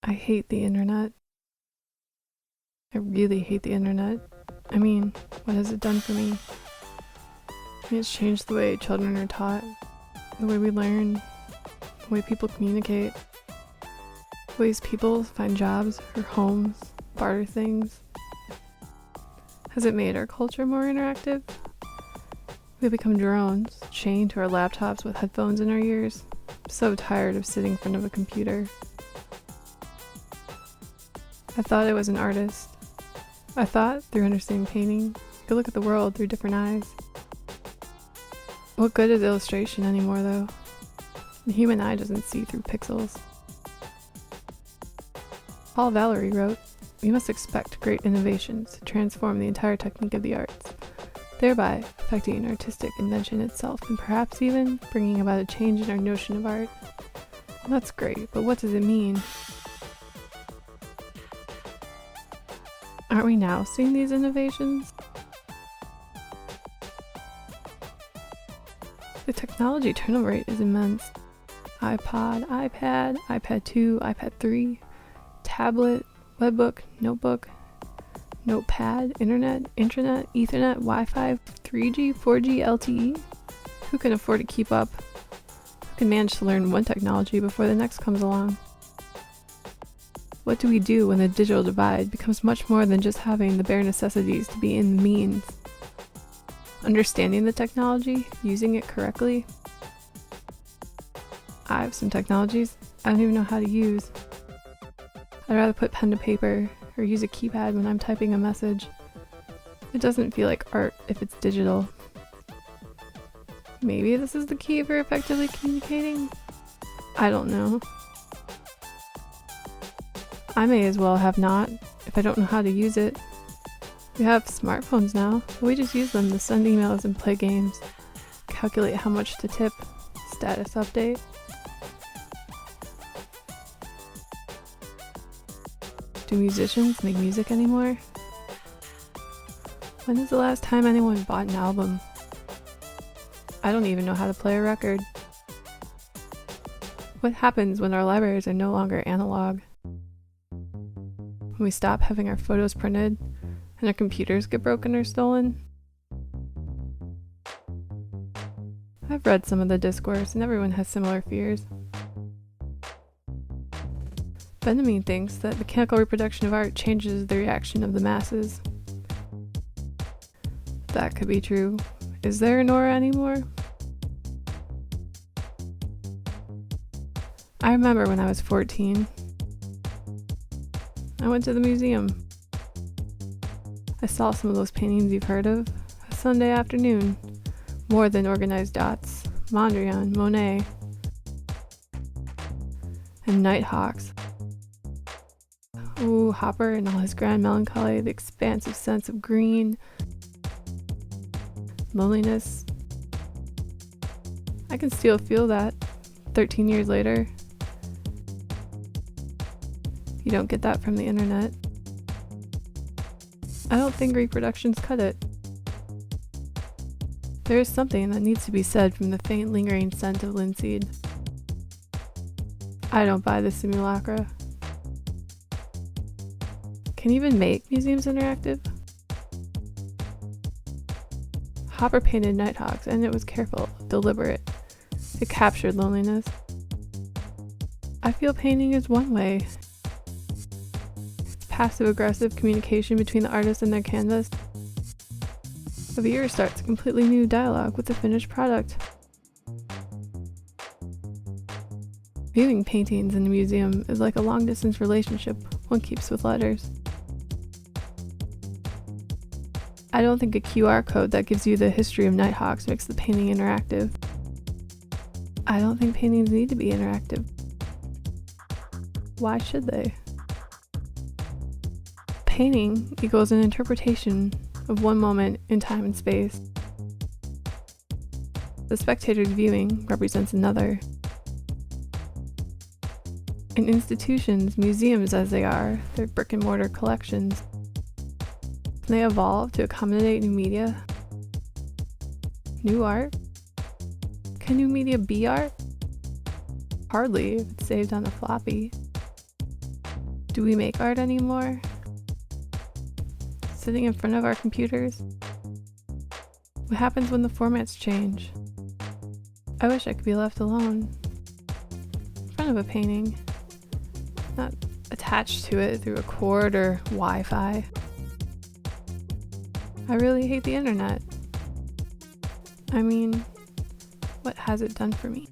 I hate the internet. I really hate the internet. I mean, what has it done for me? It's changed the way children are taught, the way we learn, the way people communicate, the ways people find jobs or homes, barter things. Has it made our culture more interactive? We've become drones, chained to our laptops with headphones in our ears. I'm so tired of sitting in front of a computer. I thought I was an artist. I thought, through understanding painting, you could look at the world through different eyes. What good is illustration anymore, though? The human eye doesn't see through pixels. Paul Valery wrote, "We must expect great innovations to transform the entire technique of the arts, thereby affecting an artistic invention itself and perhaps even bringing about a change in our notion of art." Well, that's great, but what does it mean? Aren't we now seeing these innovations? The technology turnover rate is immense. iPod, iPad, iPad 2, iPad 3, tablet, webbook, notebook, notepad, internet, intranet, ethernet, Wi-Fi, 3G, 4G, LTE. Who can afford to keep up? Who can manage to learn one technology before the next comes along? What do we do when the digital divide becomes much more than just having the bare necessities to be in the means? Understanding the technology, using it correctly. I have some technologies I don't even know how to use. I'd rather put pen to paper or use a keypad when I'm typing a message. It doesn't feel like art if it's digital. Maybe this is the key for effectively communicating? I don't know. I may as well have not if I don't know how to use it. We have smartphones now, but we just use them to send emails and play games, calculate how much to tip, status update. Do musicians make music anymore? When is the last time anyone bought an album? I don't even know how to play a record. What happens when our libraries are no longer analog? When we stop having our photos printed and our computers get broken or stolen? I've read some of the discourse and everyone has similar fears. Benjamin thinks that mechanical reproduction of art changes the reaction of the masses. That could be true. Is there an aura anymore? I remember when I was 14. I went to the museum. I saw some of those paintings you've heard of. A Sunday afternoon. More than organized dots. Mondrian, Monet, and Nighthawks. Ooh, Hopper and all his grand melancholy, the expansive sense of green, loneliness. I can still feel that 13 years later. You don't get that from the internet. I don't think reproductions cut it. There is something that needs to be said from the faint lingering scent of linseed. I don't buy the simulacra. Can you even make museums interactive? Hopper painted Nighthawks and it was careful, deliberate. It captured loneliness. I feel painting is one way. Passive-aggressive communication between the artist and their canvas. The viewer starts a completely new dialogue with the finished product. Viewing paintings in a museum is like a long-distance relationship one keeps with letters. I don't think a QR code that gives you the history of Nighthawks makes the painting interactive. I don't think paintings need to be interactive. Why should they? Painting equals an interpretation of one moment in time and space. The spectator's viewing represents another. In institutions, museums as they are, they're brick and mortar collections. Can they evolve to accommodate new media? New art? Can new media be art? Hardly if it's saved on a floppy. Do we make art anymore? Sitting in front of our computers? What happens when the formats change? I wish I could be left alone. In front of a painting. Not attached to it through a cord or Wi-Fi. I really hate the internet. I mean, what has it done for me?